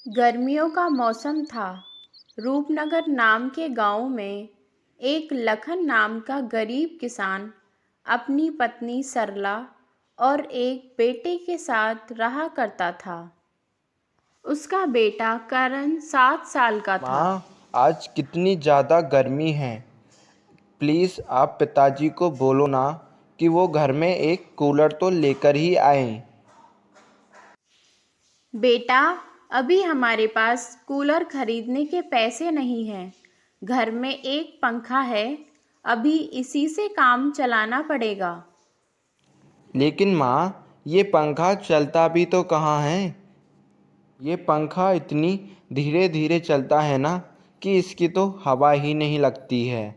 गर्मियों का मौसम था। रूपनगर नाम के गांव में एक लखन नाम का गरीब किसान अपनी पत्नी सरला और एक बेटे के साथ रहा करता था। उसका बेटा करण 7 साल का था। माँ, आज कितनी ज़्यादा गर्मी है। प्लीज़ आप पिताजी को बोलो ना कि वो घर में एक कूलर तो लेकर ही आएं। बेटा, अभी हमारे पास कूलर खरीदने के पैसे नहीं हैं। घर में एक पंखा है, अभी इसी से काम चलाना पड़ेगा। लेकिन माँ, ये पंखा चलता भी तो कहाँ है। ये पंखा इतनी धीरे धीरे चलता है ना कि इसकी तो हवा ही नहीं लगती है।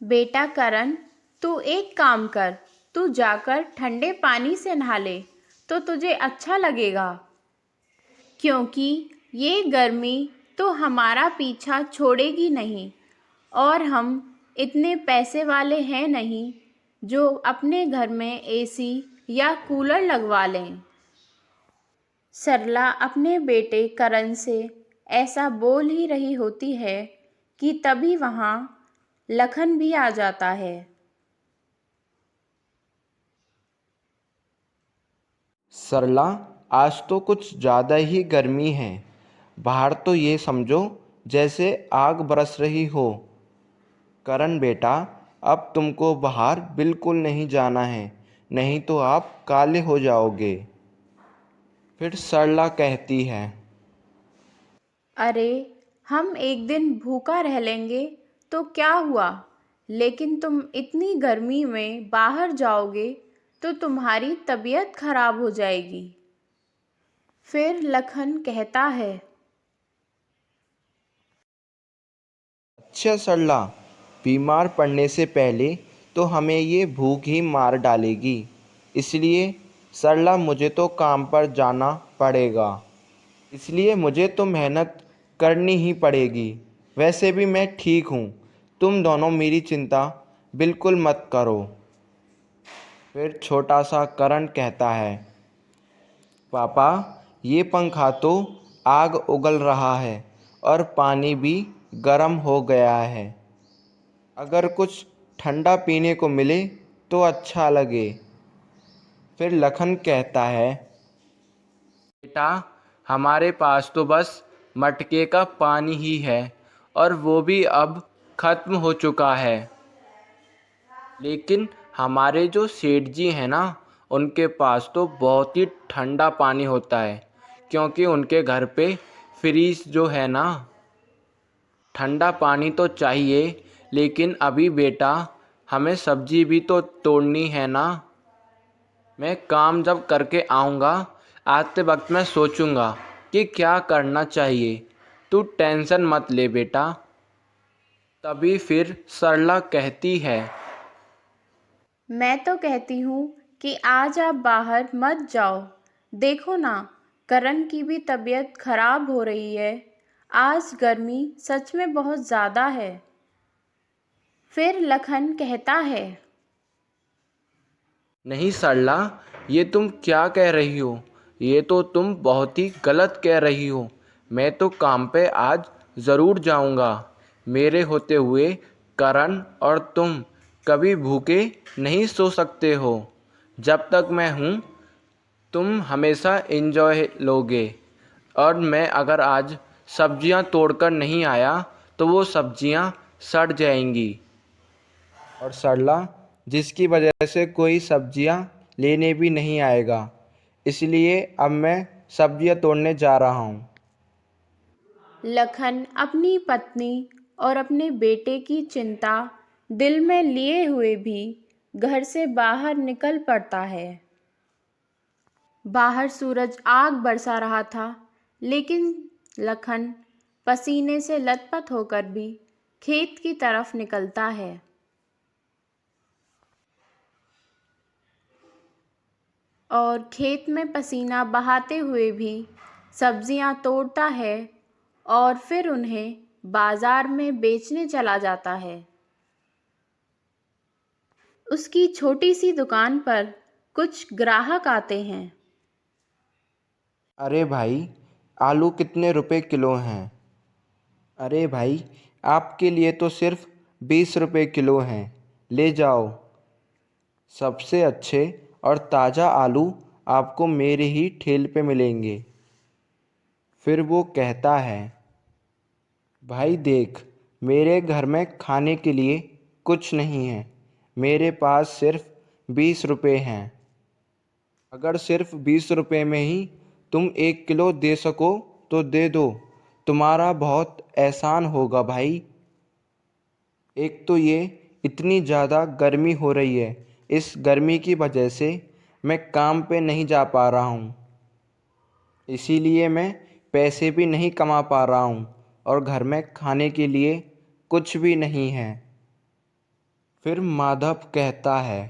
बेटा करण, तू एक काम कर, तू जाकर ठंडे पानी से नहा ले तो तुझे अच्छा लगेगा, क्योंकि ये गर्मी तो हमारा पीछा छोड़ेगी नहीं और हम इतने पैसे वाले हैं नहीं जो अपने घर में एसी या कूलर लगवा लें। सरला अपने बेटे करण से ऐसा बोल ही रही होती है कि तभी वहाँ लखन भी आ जाता है। सरला, आज तो कुछ ज़्यादा ही गर्मी है। बाहर तो ये समझो जैसे आग बरस रही हो। करण बेटा, अब तुमको बाहर बिल्कुल नहीं जाना है, नहीं तो आप काले हो जाओगे। फिर सरला कहती है। अरे, हम एक दिन भूखा रह लेंगे तो क्या हुआ, लेकिन तुम इतनी गर्मी में बाहर जाओगे तो तुम्हारी तबीयत खराब हो जाएगी। फिर लखन कहता है। अच्छा सरला, बीमार पड़ने से पहले तो हमें ये भूख ही मार डालेगी। इसलिए सरला, मुझे तो काम पर जाना पड़ेगा। इसलिए मुझे तो मेहनत करनी ही पड़ेगी। वैसे भी मैं ठीक हूँ। तुम दोनों मेरी चिंता बिल्कुल मत करो। फिर छोटा सा करण कहता है। पापा, ये पंखा तो आग उगल रहा है और पानी भी गर्म हो गया है। अगर कुछ ठंडा पीने को मिले तो अच्छा लगे। फिर लखन कहता है। बेटा, हमारे पास तो बस मटके का पानी ही है और वो भी अब ख़त्म हो चुका है। लेकिन हमारे जो सेठ जी हैं ना, उनके पास तो बहुत ही ठंडा पानी होता है, क्योंकि उनके घर पे फ्रीज जो है ना। ठंडा पानी तो चाहिए, लेकिन अभी बेटा हमें सब्जी भी तो तोड़नी है ना। मैं काम जब करके आऊँगा, आते वक्त मैं सोचूंगा कि क्या करना चाहिए। तू टेंशन मत ले बेटा। तभी फिर सरला कहती है। मैं तो कहती हूँ कि आज आप बाहर मत जाओ। देखो ना, करण की भी तबीयत खराब हो रही है। आज गर्मी सच में बहुत ज़्यादा है। फिर लखन कहता है। नहीं सरला, ये तुम क्या कह रही हो। ये तो तुम बहुत ही गलत कह रही हो। मैं तो काम पे आज ज़रूर जाऊंगा। मेरे होते हुए करण और तुम कभी भूखे नहीं सो सकते हो। जब तक मैं हूँ, तुम हमेशा एंजॉय लोगे। और मैं अगर आज सब्जियाँ तोड़कर नहीं आया तो वो सब्जियाँ सड़ जाएंगी। और सरला, जिसकी वजह से कोई सब्जियां लेने भी नहीं आएगा। इसलिए अब मैं सब्जियां तोड़ने जा रहा हूँ। लखन अपनी पत्नी और अपने बेटे की चिंता दिल में लिए हुए भी घर से बाहर निकल पड़ता है। बाहर सूरज आग बरसा रहा था, लेकिन लखन पसीने से लथपथ होकर भी खेत की तरफ निकलता है। और खेत में पसीना बहाते हुए भी सब्जियां तोड़ता है और फिर उन्हें बाजार में बेचने चला जाता है। उसकी छोटी सी दुकान पर कुछ ग्राहक आते हैं। अरे भाई, आलू कितने रुपए किलो हैं? अरे भाई, आपके लिए तो सिर्फ 20 रुपए किलो हैं, ले जाओ। सबसे अच्छे और ताज़ा आलू आपको मेरे ही ठेले पे मिलेंगे। फिर वो कहता है, भाई देख, मेरे घर में खाने के लिए कुछ नहीं है, मेरे पास सिर्फ 20 रुपए हैं। अगर सिर्फ 20 रुपए में ही तुम 1 किलो दे सको तो दे दो, तुम्हारा बहुत एहसान होगा भाई। एक तो ये इतनी ज़्यादा गर्मी हो रही है, इस गर्मी की वजह से मैं काम पे नहीं जा पा रहा हूँ, इसीलिए मैं पैसे भी नहीं कमा पा रहा हूँ और घर में खाने के लिए कुछ भी नहीं है। फिर माधव कहता है,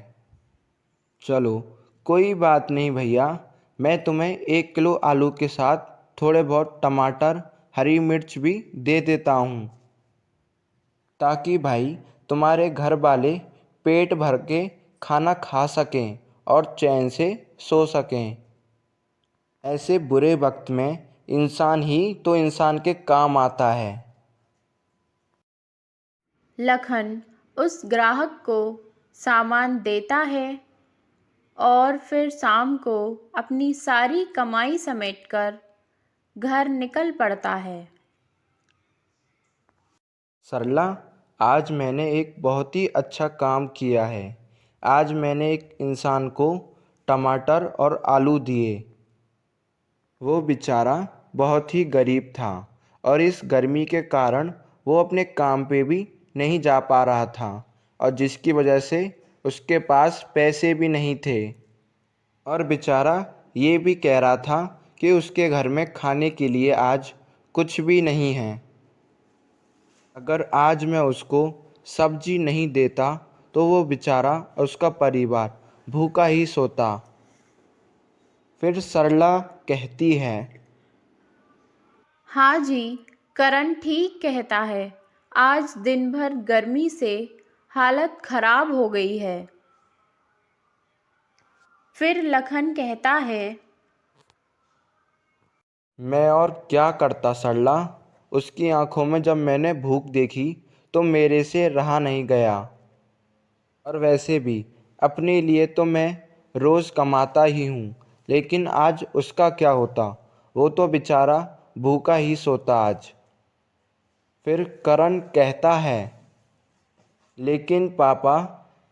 चलो कोई बात नहीं भैया, मैं तुम्हें 1 किलो आलू के साथ थोड़े बहुत टमाटर, हरी मिर्च भी दे देता हूँ, ताकि भाई तुम्हारे घर वाले पेट भर के खाना खा सकें और चैन से सो सकें। ऐसे बुरे वक्त में इंसान ही तो इंसान के काम आता है। लखन उस ग्राहक को सामान देता है और फिर शाम को अपनी सारी कमाई समेटकर घर निकल पड़ता है। सरला, आज मैंने एक बहुत ही अच्छा काम किया है। आज मैंने एक इंसान को टमाटर और आलू दिए। वो बेचारा बहुत ही गरीब था और इस गर्मी के कारण वो अपने काम पे भी नहीं जा पा रहा था और जिसकी वजह से उसके पास पैसे भी नहीं थे और बेचारा ये भी कह रहा था कि उसके घर में खाने के लिए आज कुछ भी नहीं है। अगर आज मैं उसको सब्जी नहीं देता तो वो बेचारा और उसका परिवार भूखा ही सोता। फिर सरला कहती है, हाँ जी, करण ठीक कहता है। आज दिन भर गर्मी से हालत खराब हो गई है। फिर लखन कहता है, मैं और क्या करता सरला। उसकी आंखों में जब मैंने भूख देखी तो मेरे से रहा नहीं गया। और वैसे भी अपने लिए तो मैं रोज़ कमाता ही हूँ, लेकिन आज उसका क्या होता, वो तो बेचारा भूखा ही सोता आज। फिर करण कहता है, लेकिन पापा,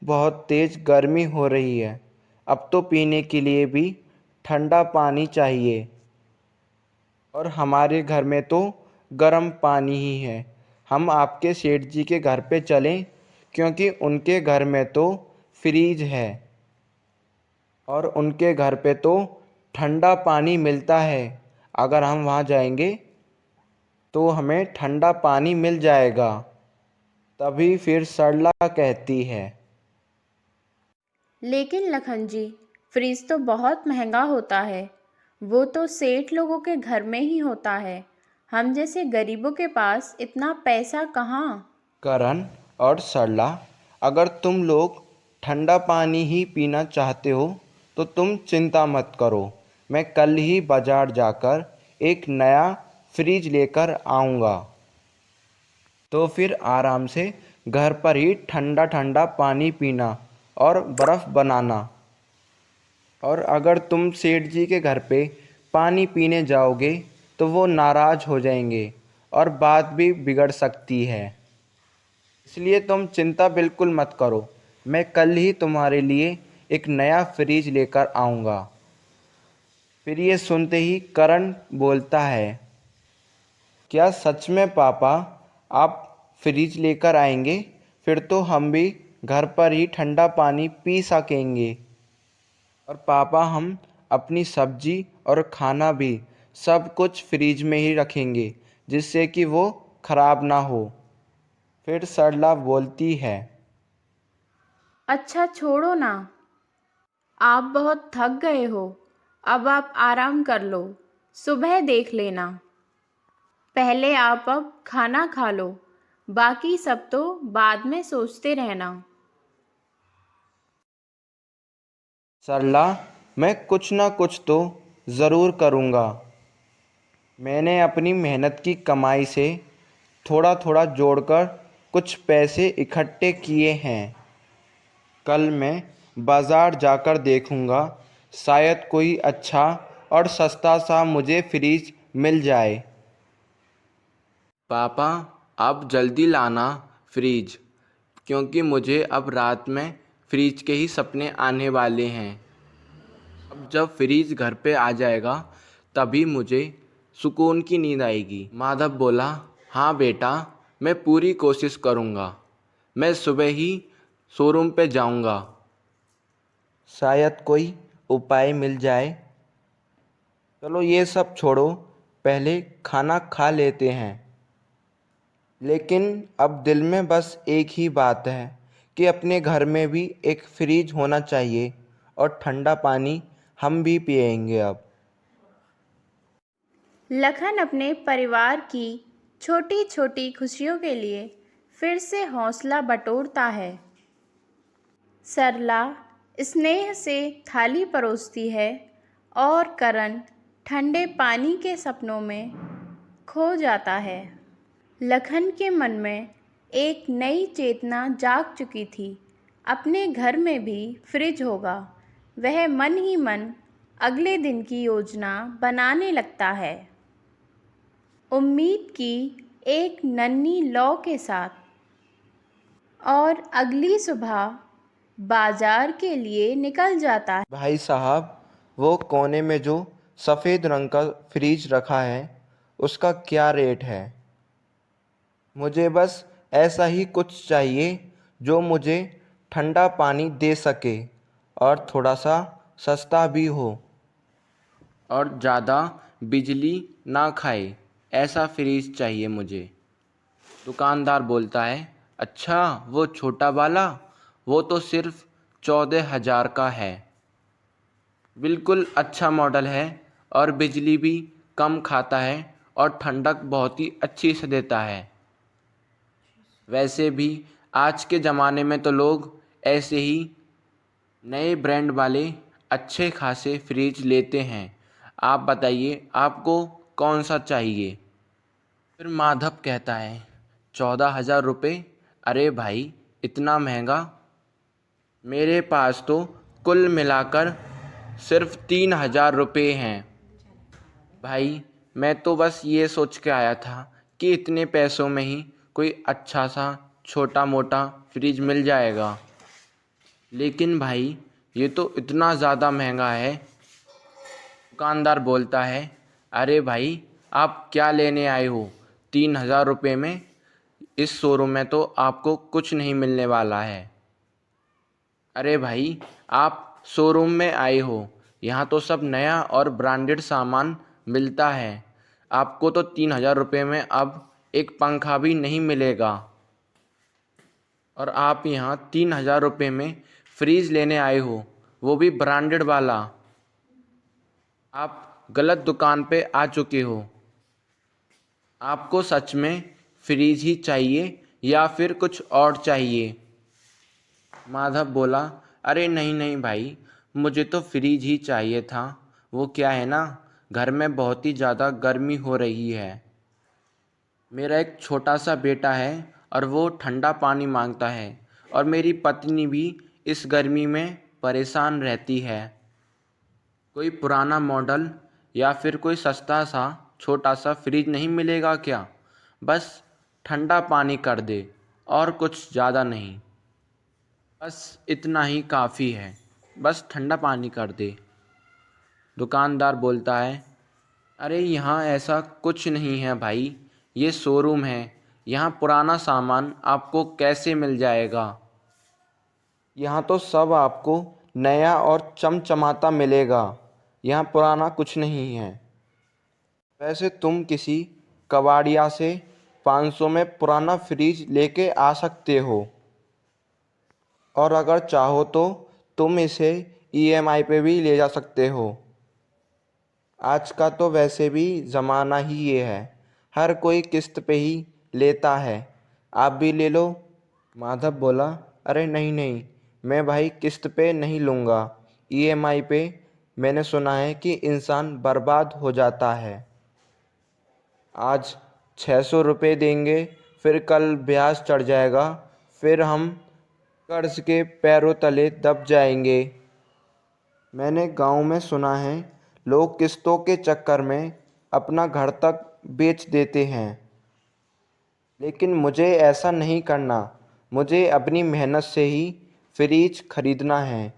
बहुत तेज़ गर्मी हो रही है, अब तो पीने के लिए भी ठंडा पानी चाहिए और हमारे घर में तो गर्म पानी ही है। हम आपके सेठ जी के घर पे चलें, क्योंकि उनके घर में तो फ्रीज है और उनके घर पे तो ठंडा पानी मिलता है। अगर हम वहाँ जाएंगे तो हमें ठंडा पानी मिल जाएगा। तभी फिर सरला कहती है, लेकिन लखन जी, फ्रिज तो बहुत महंगा होता है। वो तो सेठ लोगों के घर में ही होता है। हम जैसे गरीबों के पास इतना पैसा कहाँ। करण और सरला, अगर तुम लोग ठंडा पानी ही पीना चाहते हो तो तुम चिंता मत करो, मैं कल ही बाज़ार जाकर एक नया फ्रिज लेकर आऊँगा। तो फिर आराम से घर पर ही ठंडा ठंडा पानी पीना और बर्फ़ बनाना। और अगर तुम सेठ जी के घर पे पानी पीने जाओगे तो वो नाराज़ हो जाएंगे और बात भी बिगड़ सकती है। इसलिए तुम चिंता बिल्कुल मत करो, मैं कल ही तुम्हारे लिए एक नया फ्रिज लेकर आऊँगा। फिर ये सुनते ही करण बोलता है, क्या सच में पापा, आप फ्रिज लेकर आएंगे? फिर तो हम भी घर पर ही ठंडा पानी पी सकेंगे और पापा, हम अपनी सब्जी और खाना भी सब कुछ फ्रिज में ही रखेंगे, जिससे कि वो ख़राब ना हो। फिर सरला बोलती है, अच्छा छोड़ो ना, आप बहुत थक गए हो, अब आप आराम कर लो, सुबह देख लेना। पहले आप अब खाना खा लो, बाकी सब तो बाद में सोचते रहना। सरला, मैं कुछ ना कुछ तो ज़रूर करूँगा। मैंने अपनी मेहनत की कमाई से थोड़ा थोड़ा जोड़कर कुछ पैसे इकट्ठे किए हैं। कल मैं बाज़ार जाकर देखूंगा, शायद कोई अच्छा और सस्ता सा मुझे फ्रिज मिल जाए। पापा, आप जल्दी लाना फ्रिज, क्योंकि मुझे अब रात में फ्रिज के ही सपने आने वाले हैं। अब जब फ्रिज घर पे आ जाएगा तभी मुझे सुकून की नींद आएगी। माधव बोला, हाँ बेटा, मैं पूरी कोशिश करूँगा। मैं सुबह ही शोरूम पे जाऊँगा, शायद कोई उपाय मिल जाए। चलो ये सब छोड़ो, पहले खाना खा लेते हैं। लेकिन अब दिल में बस एक ही बात है कि अपने घर में भी एक फ्रिज होना चाहिए और ठंडा पानी हम भी पिएंगे अब। लखन अपने परिवार की छोटी छोटी खुशियों के लिए फिर से हौसला बटोरता है। सरला स्नेह से थाली परोसती है और करण ठंडे पानी के सपनों में खो जाता है। लखन के मन में एक नई चेतना जाग चुकी थी। अपने घर में भी फ्रिज होगा। वह मन ही मन अगले दिन की योजना बनाने लगता है। उम्मीद की एक नन्ही लौ के साथ और अगली सुबह बाजार के लिए निकल जाता है। भाई साहब, वो कोने में जो सफ़ेद रंग का फ्रिज रखा है उसका क्या रेट है? मुझे बस ऐसा ही कुछ चाहिए जो मुझे ठंडा पानी दे सके और थोड़ा सा सस्ता भी हो और ज़्यादा बिजली ना खाए, ऐसा फ्रिज चाहिए मुझे। दुकानदार बोलता है, अच्छा वो छोटा वाला, वो तो सिर्फ 14,000 का है। बिल्कुल अच्छा मॉडल है और बिजली भी कम खाता है और ठंडक बहुत ही अच्छी से देता है। वैसे भी आज के ज़माने में तो लोग ऐसे ही नए ब्रांड वाले अच्छे खासे फ्रिज लेते हैं। आप बताइए आपको कौन सा चाहिए? फिर माधव कहता है, 14,000 रुपये? अरे भाई, इतना महंगा? मेरे पास तो कुल मिलाकर सिर्फ 3,000 रुपये हैं। भाई, मैं तो बस ये सोच के आया था कि इतने पैसों में ही कोई अच्छा सा छोटा मोटा फ्रिज मिल जाएगा, लेकिन भाई ये तो इतना ज़्यादा महंगा है। दुकानदार बोलता है, अरे भाई, आप क्या लेने आए हो? 3,000 रुपये में इस शोरूम में तो आपको कुछ नहीं मिलने वाला है। अरे भाई, आप शोरूम में आए हो, यहाँ तो सब नया और ब्रांडेड सामान मिलता है। आपको तो 3,000 रुपये में अब एक पंखा भी नहीं मिलेगा और आप यहाँ 3,000 रुपये में फ्रीज लेने आए हो, वो भी ब्रांडेड वाला। आप गलत दुकान पे आ चुके हो। आपको सच में फ्रीज ही चाहिए या फिर कुछ और चाहिए? माधव बोला, अरे नहीं नहीं भाई, मुझे तो फ्रिज ही चाहिए था। वो क्या है ना, घर में बहुत ही ज़्यादा गर्मी हो रही है। मेरा एक छोटा सा बेटा है और वो ठंडा पानी मांगता है और मेरी पत्नी भी इस गर्मी में परेशान रहती है। कोई पुराना मॉडल या फिर कोई सस्ता सा छोटा सा फ्रिज नहीं मिलेगा क्या? बस ठंडा पानी कर दे और कुछ ज़्यादा नहीं। बस इतना ही काफ़ी है, बस ठंडा पानी कर दे। दुकानदार बोलता है, अरे यहाँ ऐसा कुछ नहीं है भाई, ये शोरूम है, यहाँ पुराना सामान आपको कैसे मिल जाएगा? यहाँ तो सब आपको नया और चमचमाता मिलेगा, यहाँ पुराना कुछ नहीं है। वैसे तुम किसी कबाड़िया से 500 में पुराना फ्रिज लेके आ सकते हो और अगर चाहो तो तुम इसे ईएमआई पे भी ले जा सकते हो। आज का तो वैसे भी ज़माना ही ये है, हर कोई किस्त पे ही लेता है। आप भी ले लो। माधव बोला, अरे नहीं नहीं, मैं भाई किस्त पे नहीं लूँगा, ईएमआई पे। मैंने सुना है कि इंसान बर्बाद हो जाता है। आज 600 रुपये देंगे, फिर कल ब्याज चढ़ जाएगा, फिर हम कर्ज के पैरों तले दब जाएंगे। मैंने गांव में सुना है, लोग किस्तों के चक्कर में अपना घर तक बेच देते हैं, लेकिन मुझे ऐसा नहीं करना। मुझे अपनी मेहनत से ही फ्रिज खरीदना है।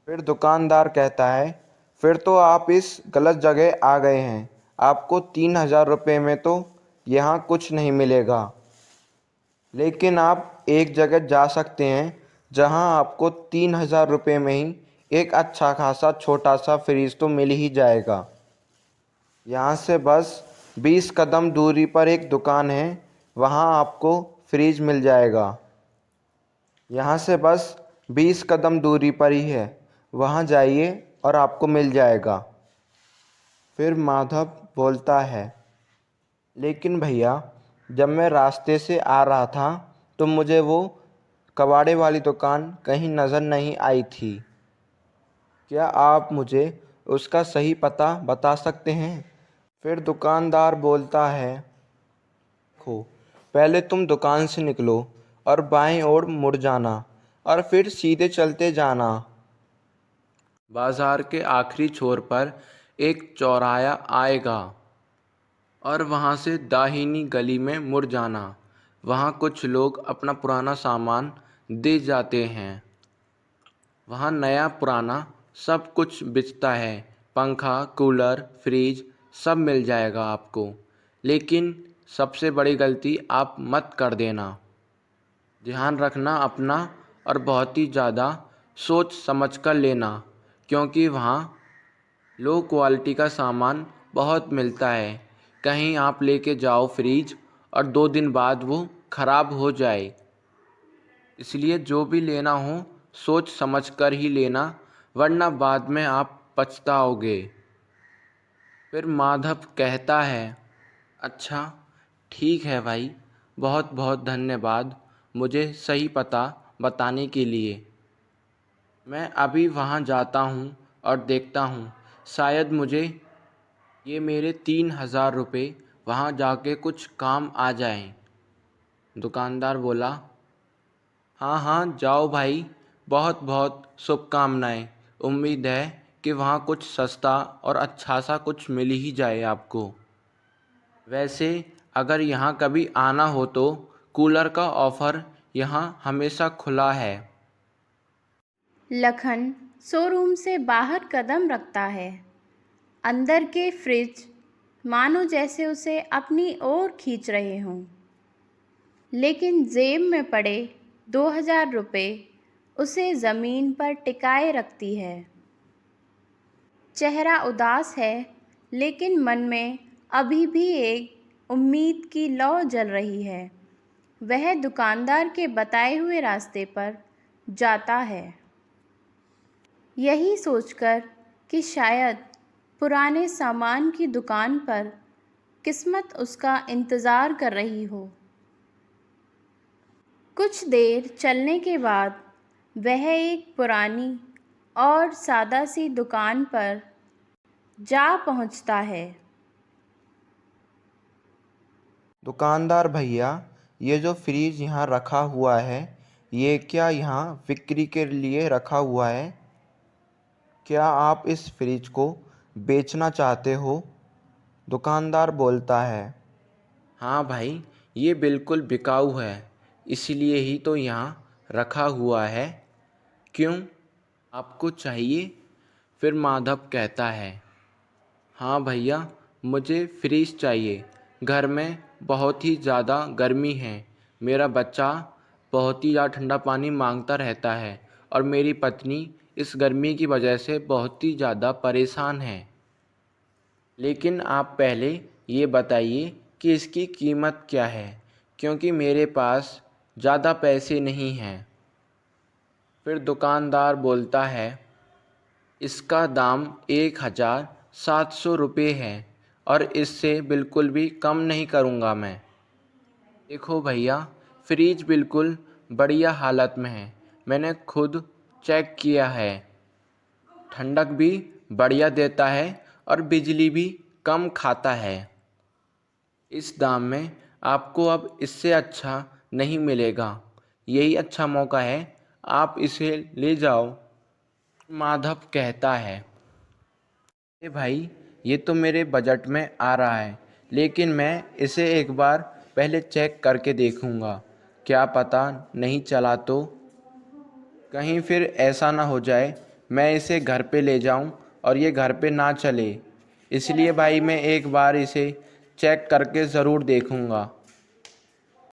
फिर दुकानदार कहता है, फिर तो आप इस गलत जगह आ गए हैं। आपको 3,000 रुपये में तो यहाँ कुछ नहीं मिलेगा, लेकिन आप एक जगह जा सकते हैं जहाँ आपको 3,000 रुपये में ही एक अच्छा खासा छोटा सा फ्रिज तो मिल ही जाएगा। यहाँ से बस 20 कदम दूरी पर एक दुकान है, वहाँ आपको फ्रिज मिल जाएगा। यहाँ से बस 20 कदम दूरी पर ही है, वहाँ जाइए और आपको मिल जाएगा। फिर माधव बोलता है, लेकिन भैया, जब मैं रास्ते से आ रहा था तो मुझे वो कबाड़े वाली दुकान कहीं नज़र नहीं आई थी। क्या आप मुझे उसका सही पता बता सकते हैं? फिर दुकानदार बोलता है, देखो, पहले तुम दुकान से निकलो और बाएं ओर मुड़ जाना और फिर सीधे चलते जाना। बाजार के आखिरी छोर पर एक चौराहा आएगा और वहाँ से दाहिनी गली में मुड़ जाना। वहाँ कुछ लोग अपना पुराना सामान दे जाते हैं। वहाँ नया पुराना सब कुछ बिकता है। पंखा, कूलर, फ्रिज सब मिल जाएगा आपको। लेकिन सबसे बड़ी गलती आप मत कर देना। ध्यान रखना अपना और बहुत ही ज़्यादा सोच समझ कर लेना, क्योंकि वहाँ लो क्वालिटी का सामान बहुत मिलता है। कहीं आप लेके जाओ फ्रिज और 2 दिन बाद वो ख़राब हो जाए। इसलिए जो भी लेना हो सोच समझ कर ही लेना, वरना बाद में आप पछताओगे। फिर माधव कहता है, अच्छा ठीक है भाई, बहुत बहुत धन्यवाद मुझे सही पता बताने के लिए। मैं अभी वहाँ जाता हूँ और देखता हूँ, शायद मुझे ये मेरे 3,000 रुपये वहाँ जाके कुछ काम आ जाएं। दुकानदार बोला, हाँ हाँ जाओ भाई, बहुत बहुत शुभकामनाएं। उम्मीद है कि वहाँ कुछ सस्ता और अच्छा सा कुछ मिल ही जाए आपको। वैसे अगर यहाँ कभी आना हो तो कूलर का ऑफ़र यहाँ हमेशा खुला है। लखन शोरूम से बाहर कदम रखता है। अंदर के फ्रिज मानो जैसे उसे अपनी ओर खींच रहे हों, लेकिन जेब में पड़े 2,000 रुपये उसे ज़मीन पर टिकाए रखती है। चेहरा उदास है, लेकिन मन में अभी भी एक उम्मीद की लौ जल रही है। वह दुकानदार के बताए हुए रास्ते पर जाता है, यही सोचकर कि शायद पुराने सामान की दुकान पर किस्मत उसका इंतज़ार कर रही हो। कुछ देर चलने के बाद वह एक पुरानी और सादा सी दुकान पर जा पहुंचता है। दुकानदार भैया, ये जो फ्रिज यहाँ रखा हुआ है, ये क्या यहाँ बिक्री के लिए रखा हुआ है? क्या आप इस फ्रिज को बेचना चाहते हो? दुकानदार बोलता है, हाँ भाई, ये बिल्कुल बिकाऊ है, इसलिए ही तो यहाँ रखा हुआ है। क्यों, आपको चाहिए? फिर माधव कहता है, हाँ भैया, मुझे फ्रिज चाहिए। घर में बहुत ही ज़्यादा गर्मी है। मेरा बच्चा बहुत ही ज़्यादा ठंडा पानी मांगता रहता है और मेरी पत्नी इस गर्मी की वजह से बहुत ही ज़्यादा परेशान है। लेकिन आप पहले ये बताइए कि इसकी कीमत क्या है, क्योंकि मेरे पास ज़्यादा पैसे नहीं हैं। फिर दुकानदार बोलता है, इसका दाम 1,700 रुपये है और इससे बिल्कुल भी कम नहीं करूँगा मैं। देखो भैया, फ्रिज बिल्कुल बढ़िया हालत में है, मैंने खुद चेक किया है। ठंडक भी बढ़िया देता है और बिजली भी कम खाता है। इस दाम में आपको अब इससे अच्छा नहीं मिलेगा। यही अच्छा मौका है, आप इसे ले जाओ। माधव कहता है, अरे भाई, ये तो मेरे बजट में आ रहा है, लेकिन मैं इसे एक बार पहले चेक करके देखूंगा। क्या पता नहीं चला तो कहीं फिर ऐसा ना हो जाए मैं इसे घर पे ले जाऊं और ये घर पे ना चले। इसलिए भाई मैं एक बार इसे चेक करके ज़रूर देखूंगा।